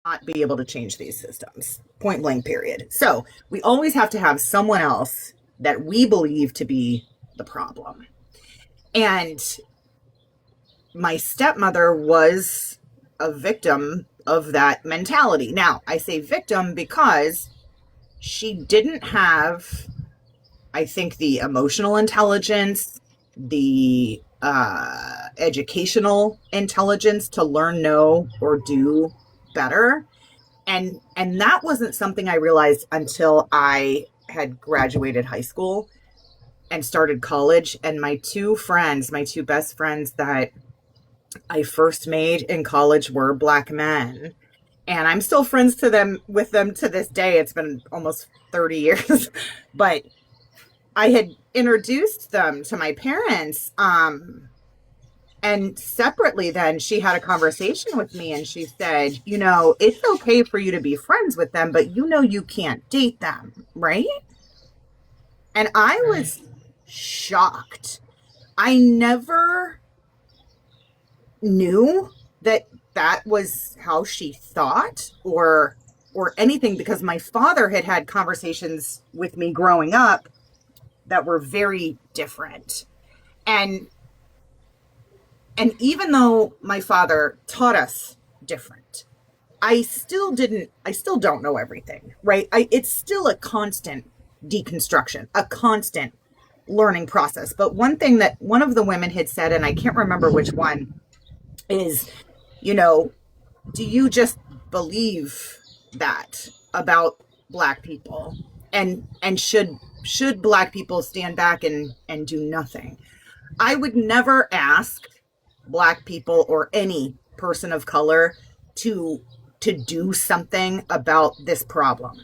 not be able to change these systems. Point blank, period. So we always have to have someone else that we believe to be the problem. And my stepmother was a victim of that mentality. Now, I say victim because she didn't have, I think, the emotional intelligence, the educational intelligence to learn, know, or do better. And that wasn't something I realized until I had graduated high school and started college. And my two friends, my two best friends that I first made in college were Black men. And I'm still friends to them with them to this day. It's been almost 30 years. But I had introduced them to my parents. And separately, then she had a conversation with me and she said, it's okay for you to be friends with them, but you can't date them, right? And I Right. was shocked. I never knew that that was how she thought or anything, because my father had had conversations with me growing up that were very different. And and even though my father taught us different, I still don't know everything, right? It's still a constant deconstruction, a constant learning process. But one thing that one of the women had said, and I can't remember which one, is, you know, do you just believe that about Black people? And should Black people stand back and do nothing? I would never ask Black people or any person of color to to do something about this problem.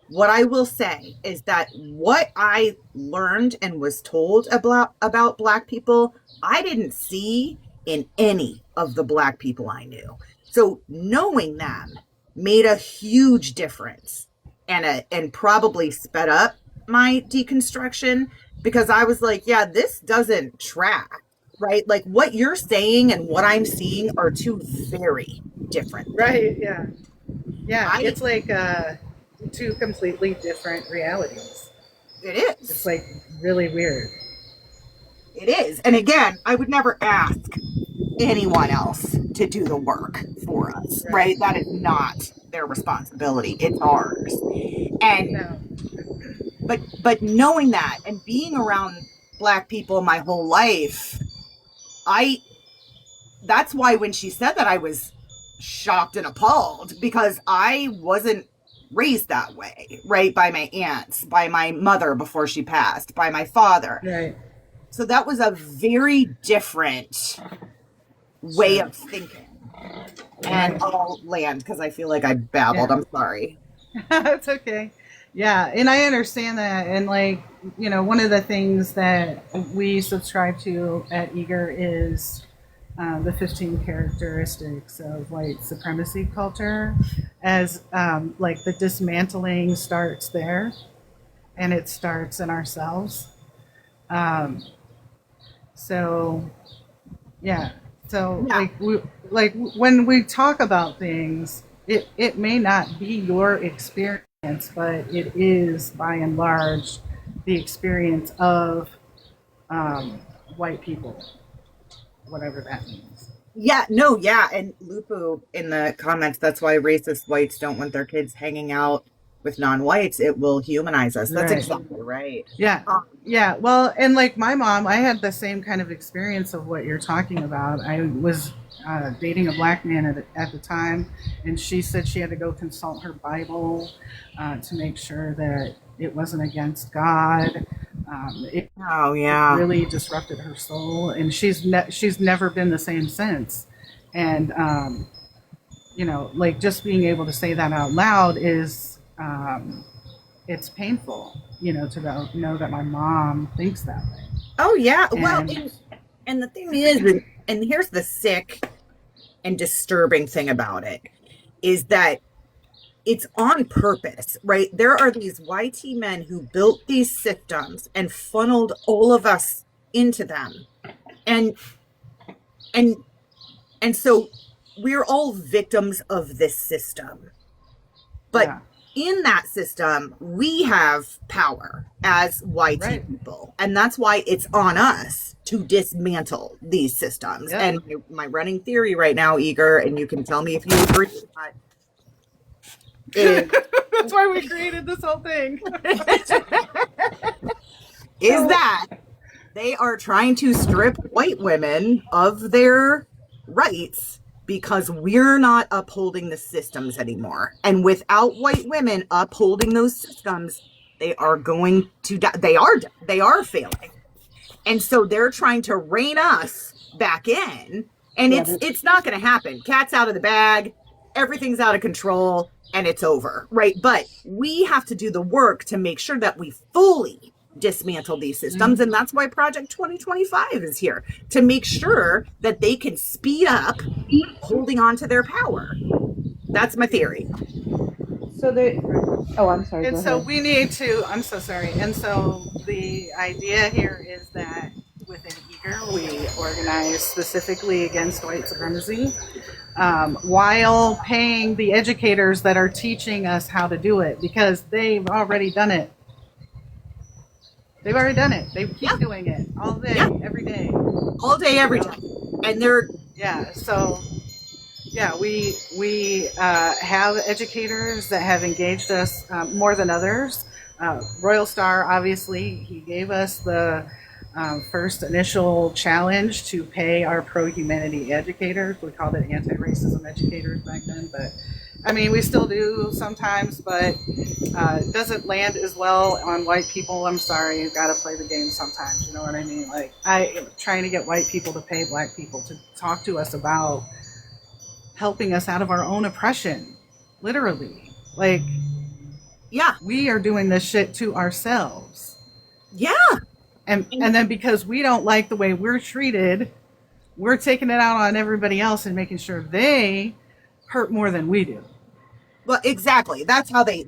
What I will say is that what I learned and was told about Black people, I didn't see in any of the Black people I knew. So knowing them made a huge difference and probably sped up my deconstruction, because I was like, yeah, this doesn't track, right? Like what you're saying and what I'm seeing are two very different things. Right. Yeah. Yeah. I It's like two completely different realities. It It's is. like really weird. It is. And again, I would never ask anyone else to do the work for us, Right. right? That is not their responsibility. It's ours. And No. but knowing that and being around Black people my whole life, I that's why when she said that I was shocked and appalled, because I wasn't raised that way, right? By my aunts, by my mother before she passed, by my father. Right. So that was a very different way Sure. of thinking. And Right. I'll land because I feel like I Yeah. babbled. I'm sorry. It's okay. Yeah, and I understand that. And like, one of the things that we subscribe to at Eager is the 15 characteristics of white supremacy culture, as like the dismantling starts there, and it starts in ourselves. Um, so yeah, so Yeah. like when we talk about things, it may not be your experience, but it is by and large the experience of white people, whatever that means. Yeah. No, yeah. And Lupu in the comments, that's why racist whites don't want their kids hanging out with non whites. It will humanize us. That's Right. exactly right. Yeah. Um, Yeah. Well, and like my mom, I had the same kind of experience of what you're talking about. I was dating a black man at the time, and she said she had to go consult her Bible to make sure that it wasn't against God. oh, It yeah. really disrupted her soul, and she's never been the same since. And like just being able to say that out loud is it's painful, to know that my mom thinks that way. Oh, yeah. Well, And and the thing is, and here's the sick and disturbing thing about it, is that it's on purpose, right? There are these YT men who built these systems and funneled all of us into them. And and and so we're all victims of this system. But Yeah. in that system, we have power as YT Right. people. And that's why it's on us to dismantle these systems. Yep. And my running theory right now, Eager, and you can tell me if you agree with that, is, That's why we created this whole thing. is So, that they are trying to strip white women of their rights because we're not upholding the systems anymore. And without white women upholding those systems, they are going to die. They are failing. And so they're trying to rein us back in, and Yeah, it's not going to happen. Cat's out of the bag, everything's out of control, and it's over, right? But we have to do the work to make sure that we fully dismantle these systems, and that's why Project 2025 is here, to make sure that they can speed up holding on to their power. That's my theory. so they. Oh, I'm sorry. and Go so ahead. we need to, I'm so sorry. And so the idea here is that within Eager, we organize specifically against white supremacy, while paying the educators that are teaching us how to do it, because they've already done it. They've already done it. They keep Yeah. doing it all day, Yeah. every day. All day, every day. And they're Yeah. So yeah, we have educators that have engaged us more than others. Royal Star, obviously, he gave us the first initial challenge to pay our pro-humanity educators. We called it anti-racism educators back then, but I mean, we still do sometimes, but it doesn't land as well on white people. I'm sorry, you've got to play the game sometimes. You know what I mean? Like, I am trying to get white people to pay black people to talk to us about helping us out of our own oppression. Literally. Like, yeah. we are doing this shit to ourselves. Yeah. And then because we don't like the way we're treated, we're taking it out on everybody else and making sure they hurt more than we do. Well, exactly. That's how they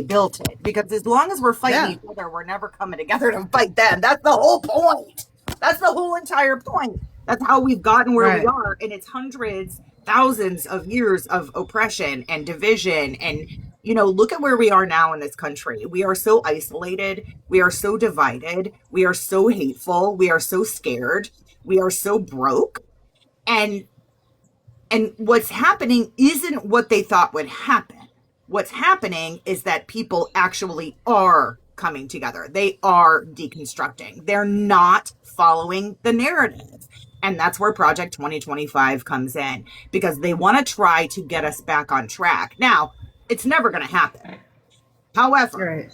built it. Because as long as we're fighting Yeah. each other, we're never coming together to fight them. That's the whole point. That's the whole entire point. That's how we've gotten where we Right. are. And it's hundreds, thousands of years of oppression and division. And, look at where we are now in this country. We are so isolated. We are so divided. We are so hateful. We are so scared. We are so broke. And what's happening isn't what they thought would happen. What's happening is that people actually are coming together. They are deconstructing. They're not following the narrative. And that's where Project 2025 comes in, because they want to try to get us back on track. Now, it's never going to happen. However,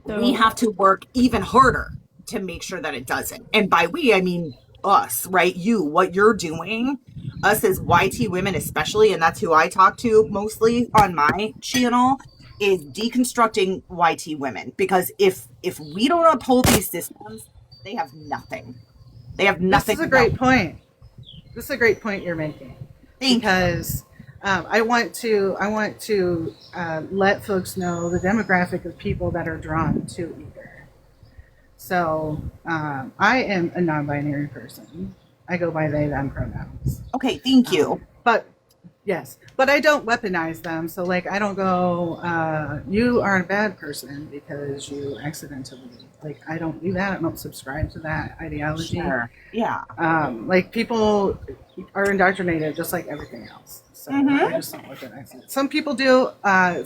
Right. we have to work even harder to make sure that it doesn't. And by we, I mean us, right? What you're doing, us as YT women especially, and that's who I talk to mostly on my channel, is deconstructing YT women. Because if we don't uphold these systems, they have nothing. They have nothing. This is a great point. This is a great point you're making. Because I want to let folks know the demographic of people that are drawn to Eager. So I am a non-binary person. I go by they them pronouns. Okay, thank you. But yes, but I don't weaponize them. So like I don't go, you are a bad person because you accidentally. Like I don't do that. I don't subscribe to that ideology. Sure. Yeah. Like people are indoctrinated just like everything else. So I just don't look at it. Some people do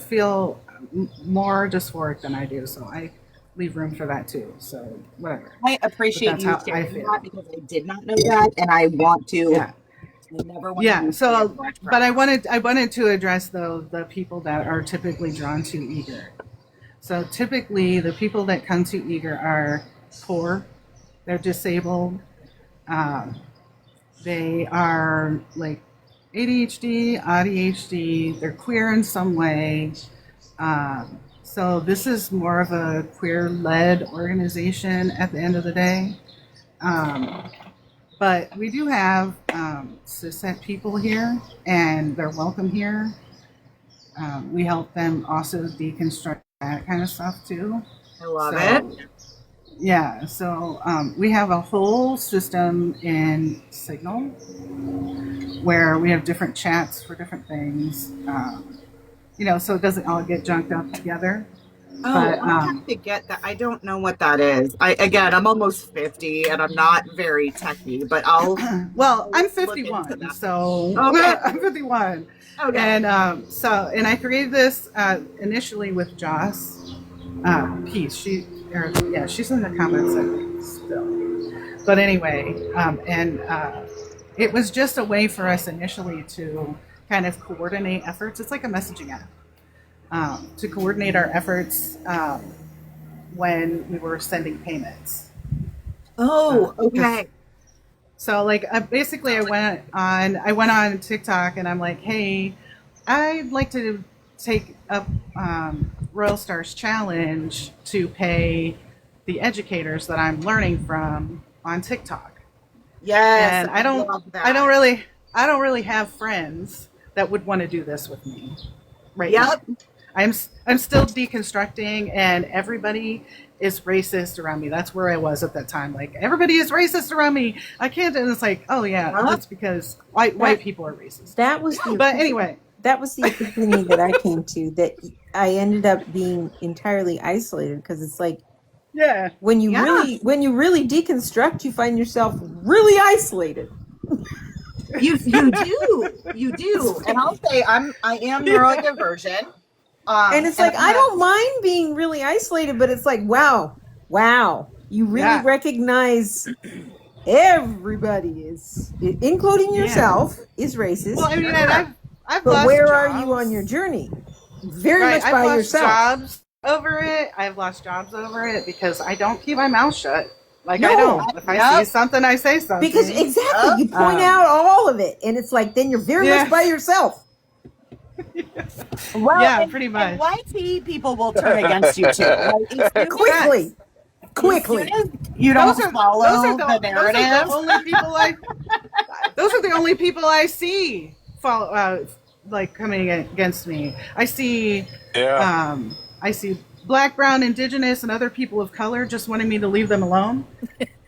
feel more dysphoric than I do, so I leave room for that too. So whatever. I appreciate That's you how I sharing feel. that, because I did not know that, and I want to. Yeah. I never want Yeah. to So, but I wanted to address though the people that are typically drawn to Eager. So typically, the people that come to Eager are poor, they're disabled, they are like ADHD, ADHD, they're queer in some way. So this is more of a queer-led organization at the end of the day. But we do have cishet people here, and they're welcome here. We help them also deconstruct that kind of stuff too. I love it. Yeah, so we have a whole system in Signal where we have different chats for different things. So it doesn't all get junked up together. Oh, But I have to get that. I don't know what that is. I'm almost 50 and I'm not very techy, but well, I'm look into 51, that. so Okay. I'm 51, Okay. and and I created this initially with Joss Peace. She's in the comments I think still. But anyway, it was just a way for us initially to kind of coordinate efforts. It's like a messaging app to coordinate our efforts when we were sending payments. Oh, okay. So like basically I went on TikTok and I'm like, hey, I'd like to take up Royal Stars Challenge to pay the educators that I'm learning from on TikTok. Yes, And I love that. I don't really have friends that would want to do this with me right now. Yep. I'm still deconstructing, and everybody is racist around me. That's where I was at that time. Like, everybody is racist around me. I can't. And it's like, oh yeah, that's because white people are racist. That was the But anyway, that was the epiphany that I came to. That I ended up being entirely isolated because it's like yeah, when you really deconstruct, you find yourself really isolated. You do, and I'll say I am neurodivergent. And it's like, I don't mind being really isolated, but it's like, wow, you really recognize everybody is, including yourself, is racist. Well, I mean, I've but lost where jobs. are you on your journey? Very much I've by lost yourself. Jobs over it. I've lost jobs over it because I don't keep my mouth shut. Like, No. I don't. If I see something, I say something. Because exactly, you point out all of it, and it's like, then you're very much by yourself. Well, yeah, pretty much. And YT people will turn against you too. Like, quickly. You don't follow the narrative. Those are the only people I see follow, like coming against me. I see Black, Brown, Indigenous, and other people of color just wanting me to leave them alone.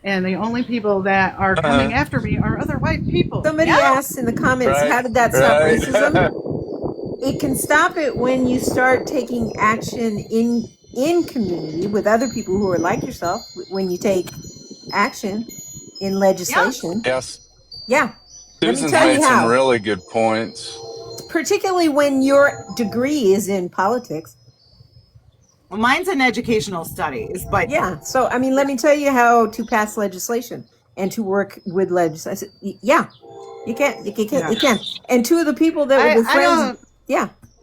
And the only people that are coming after me are other white people. Somebody asked in the comments, how did that stop racism? It can stop it when you start taking action in community with other people who are like yourself. When you take action in legislation. Yes. Yeah. Susan's made some really good points. Particularly when your degree is in politics. Well, mine's in educational studies, but yeah. So I mean, let me tell you how to pass legislation and to work with legislation. Yeah, you can. You can. And two of the people that were friends.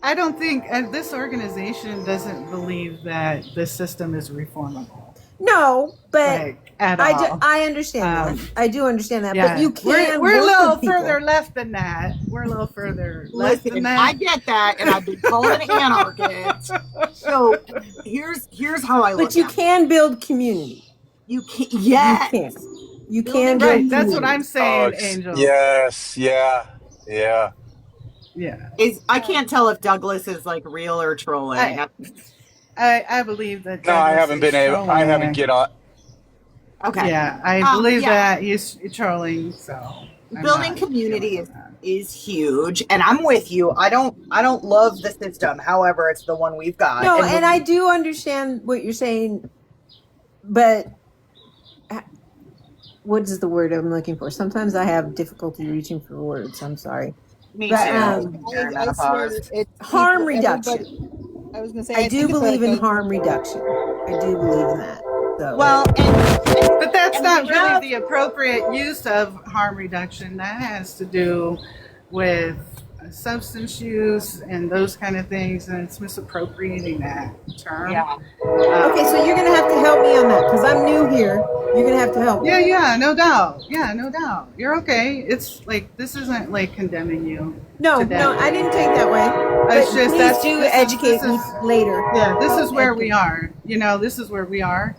I don't think this organization doesn't believe that this system is reformable. No, but at all. I understand that. I do understand that. But you can. We're a little further left than that. We're a little further left than that. I get that, and I've been called an anarchist. So here's how I look. But you can build community. You can. Yes. You can. You can. Right. That's what I'm saying, Angel. Yes. Yeah. I can't tell if Douglas is like real or trolling. I believe that. No, I haven't been able. Trolling. I haven't get on. Okay. Yeah, I believe that he's trolling. So building community is huge, and I'm with you. I don't love the system. However, it's the one we've got. No, and I do understand what you're saying, but what is the word I'm looking for? Sometimes I have difficulty reaching for words. I'm sorry. Me too. I swear it's harm reduction. I was going to say, I do believe in harm reduction. I do believe in that. So. Well, but that's not really the appropriate use of harm reduction. That has to do with substance use and those kind of things, and it's misappropriating that term. Yeah. Okay, so you're going to have to help me on that because I'm new here. You're going to have to help me. Yeah, no doubt. Yeah, no doubt. You're okay. It's like, this isn't like condemning you. No, I didn't take that way. It's just please do educate me later. Yeah, this is where we are. This is where we are.